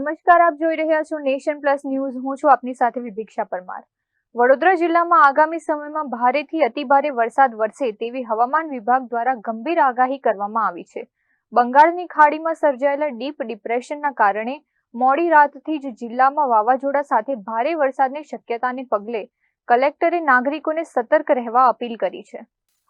નમસ્કાર, આપ જોઈ રહ્યા છો નેશન પ્લસ ન્યૂઝ. હું છું આપની સાથે વિભિક્ષા પરમાર. વડોદરા જિલ્લામાં આગામી સમયમાં ભારેથી અતિભારે વરસાદ વરસે તેવી હવામાન વિભાગ દ્વારા ગંભીર આગાહી કરવામાં આવી છે. બંગાળની ખાડીમાં સર્જાયેલા ડીપ ડિપ્રેશનના કારણે મોડી રાતથી જ જિલ્લામાં વાવાઝોડા સાથે ભારે વરસાદની શક્યતાને પગલે કલેક્ટરે નાગરિકોને સતર્ક રહેવા અપીલ કરી છે.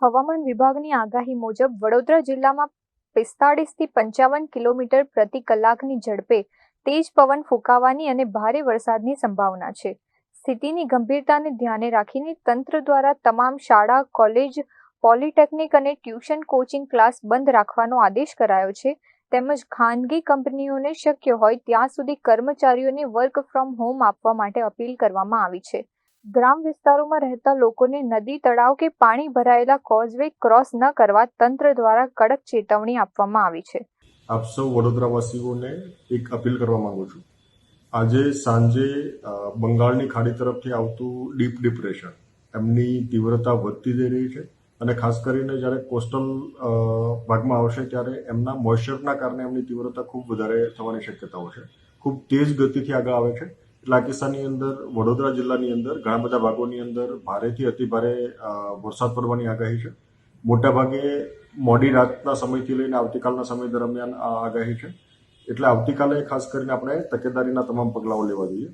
હવામાન વિભાગની આગાહી મુજબ વડોદરા જિલ્લામાં 45 થી 55 કિલોમીટર પ્રતિ કલાકની ઝડપે તેજ પવન ફૂંકાવાની અને ભારે વરસાદની સંભાવના છે. સ્થિતિની ગંભીરતાને ધ્યાને રાખીને તંત્ર દ્વારા તમામ શાળા, કોલેજ, પોલિટેકનિક અને ટ્યુશન કોચિંગ ક્લાસ બંધ રાખવાનો આદેશ કરાયો છે. તેમજ ખાનગી કંપનીઓને શક્ય હોય ત્યાં સુધી કર્મચારીઓને વર્ક ફ્રોમ હોમ આપવા માટે અપીલ કરવામાં આવી છે. ગ્રામ વિસ્તારોમાં રહેતા લોકોને નદી, તળાવ કે પાણી ભરાયેલા કોઝવે ક્રોસ ન કરવા તંત્ર દ્વારા કડક ચેતવણી આપવામાં આવી છે. આપ સૌ વડોદરાવાસીઓને એક અપીલ કરવા માંગુ છું. આજે સાંજે બંગાળની ખાડી તરફથી આવતું ડીપ ડિપ્રેશન એમની તીવ્રતા વધતી જઈ રહી છે અને ખાસ કરીને જ્યારે કોસ્ટલ ભાગમાં આવશે ત્યારે એમના મોઇશ્ચરના કારણે એમની તીવ્રતા ખૂબ વધારે થવાની શક્યતાઓ છે. ખૂબ તેજ ગતિથી આગળ આવે છે. એટલે આ કિસ્સાની અંદર વડોદરા જિલ્લાની અંદર ઘણા બધા ભાગોની અંદર ભારેથી અતિભારે વરસાદ પડવાની આગાહી છે. મોટાભાગે મોડી રાતના સમયથી લઈને આવતીકાલના સમય દરમિયાન આ આગાહી છે. એટલે આવતીકાલે ખાસ કરીને આપણે તકેદારીના તમામ પગલાઓ લેવા જોઈએ.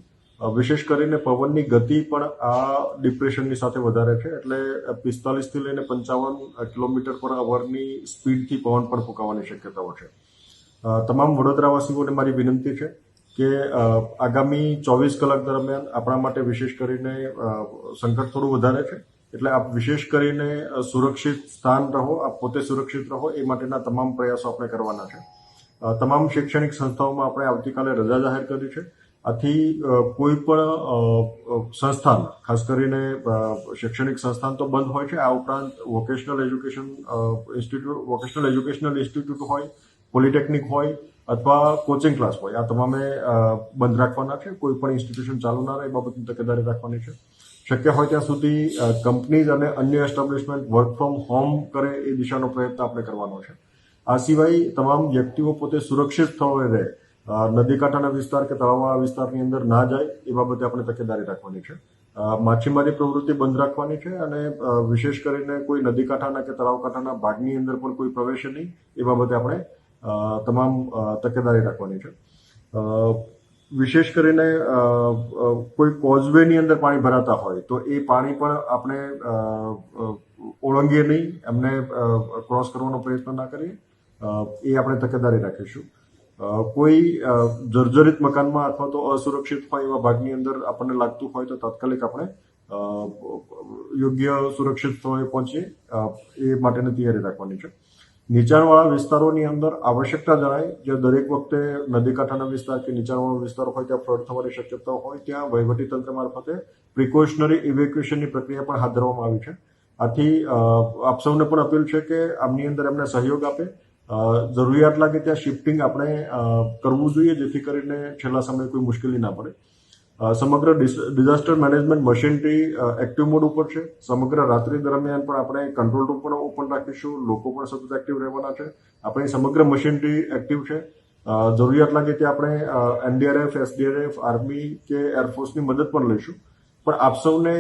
વિશેષ કરીને પવનની ગતિ પણ આ ડિપ્રેશનની સાથે વધારે છે. એટલે 45 થી લઈને 55 કિલોમીટર પર અવરની સ્પીડથી પવન પણ ફૂંકાવાની શક્યતાઓ છે. તમામ વડોદરાવાસીઓને મારી વિનંતી છે કે આગામી 24 કલાક દરમિયાન આપણા માટે વિશેષ કરીને સંકટ થોડું વધારે છે. એટલે આપ વિશેષ કરીને સુરક્ષિત સ્થાન રહો, આપ પોતે સુરક્ષિત રહો એ માટેના તમામ પ્રયાસો આપણે કરવાના છે. તમામ શૈક્ષણિક સંસ્થાઓમાં આપણે આવતીકાલે રજા જાહેર કરી છે. આથી કોઈ પણ સંસ્થાન, ખાસ કરીને શૈક્ષણિક સંસ્થાન તો બંધ હોય છે. આ ઉપરાંત વોકેશનલ એજ્યુકેશનલ ઇન્સ્ટિટ્યૂટ હોય, પોલિટેકનિક હોય અથવા કોચિંગ ક્લાસ હોય, આ તમામે બંધ રાખવાના છે. કોઈ પણ ઇન્સ્ટિટ્યુશન ચાલુ ના રહે એ બાબતની તકેદારી રાખવાની છે. શક્ય હોય ત્યાં સુધી કંપનીઝ અને અન્ય એસ્ટાબ્લિશમેન્ટ વર્ક ફ્રોમ હોમ કરે એ દિશાનો પ્રયત્ન આપણે કરવાનો છે. આ સિવાય તમામ વ્યક્તિઓ પોતે સુરક્ષિત સ્થળોએ રહે, નદી કાંઠાના વિસ્તાર કે તળાવવાળા વિસ્તારની અંદર ના જાય એ બાબતે આપણે તકેદારી રાખવાની છે. માછીમારી પ્રવૃત્તિ બંધ રાખવાની છે અને વિશેષ કરીને કોઈ નદી કાંઠાના કે તળાવ કાંઠાના ભાગની અંદર પણ કોઈ પ્રવેશે નહીં એ બાબતે આપણે તમામ તકેદારી રાખવાની છે. વિશેષ કરીને કોઈ કોઝવેની અંદર પાણી ભરાતા હોય તો એ પાણી પણ આપણે ઓળંગીએ નહીં, એમને ક્રોસ કરવાનો પ્રયત્ન ના કરીએ, એ આપણે તકેદારી રાખીશું. કોઈ જર્જરિત મકાનમાં અથવા તો અસુરક્ષિત હોય એવા ભાગની અંદર આપણને લાગતું હોય તો તાત્કાલિક આપણે યોગ્ય સુરક્ષિત સ્થળે પહોંચીએ એ માટેની તૈયારી રાખવાની છે. નીચાણવાળા વિસ્તારોની અંદર આવશ્યકતા જણાય, જે દરેક વખતે નદી કાંઠાના વિસ્તાર કે નીચાણવાળો વિસ્તાર હોય ત્યાં ફ્લડ થવાની શક્યતા હોય ત્યાં વહીવટીતંત્ર મારફતે પ્રિકોશનરી ઇવેક્યુએશનની પ્રક્રિયા પણ હાથ ધરવામાં આવી છે. આથી આપ સૌને પણ અપીલ છે કે આમની અંદર એમને સહયોગ આપે. જરૂરિયાત લાગે ત્યાં શિફ્ટિંગ આપણે કરવું જોઈએ, જેથી કરીને છેલ્લા સમયે કોઈ મુશ્કેલી ના પડે. સમગ્ર disaster management machinery active mode ઉપર છે. સમગ્ર રાત્રિ દરમિયાન પણ આપણે કંટ્રોલ રૂમ પણ ઓપન રાખીશું. લોકો પણ સતત એક્ટિવ રહેવાના છે. આપણી સમગ્ર મશીનરી એક્ટિવ છે. જરૂરિયાત લાગે ત્યાં આપણે NDRF, SDRF, આર્મી કે એરફોર્સની મદદ પણ લઈશું. પણ આપ સૌને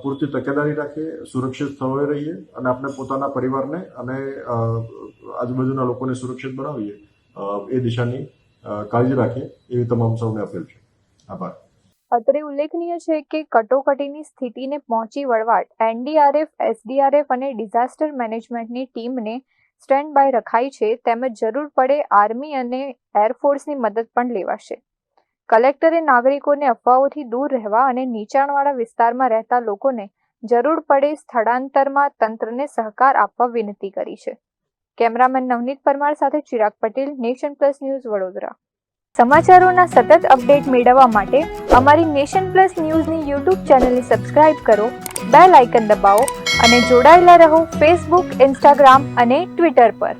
પૂરતી તકેદારી રાખીએ, સુરક્ષિત સ્થળોએ રહીએ અને આપણે પોતાના પરિવારને અને આજુબાજુના લોકોને સુરક્ષિત બનાવીએ એ દિશાની કાળજી રાખીએ એવી તમામ સૌને અપીલ છે. આભાર. અત્રે ઉલ્લેખનીય છે કે કટોકટીની સ્થિતિને પહોંચી વળવા NDRF, SDRF અને ડિઝાસ્ટર મેનેજમેન્ટની ટીમને સ્ટેન્ડ બાય રખાઈ છે. તેમજ જરૂર પડે આર્મી અને એરફોર્સની મદદ પણ લેવાશે. કલેક્ટરે નાગરિકોને અફવાઓથી દૂર રહેવા અને નીચાણવાળા વિસ્તારમાં રહેતા લોકોને જરૂર પડે સ્થળાંતરમાં તંત્રને સહકાર આપવા વિનંતી કરી છે. કેમેરામેન નવનીત પરમાર સાથે Chirag Patel, Nation Plus News, Vadodara. સમાચારોના સતત અપડેટ મેળવવા માટે અમારી નેશન પ્લસ ન્યૂઝની યુટ્યુબ ચેનલને સબસ્ક્રાઇબ કરો, બેલ આઇકન દબાવો અને જોડાયેલા રહો ફેસબુક, ઇન્સ્ટાગ્રામ અને ટ્વિટર પર.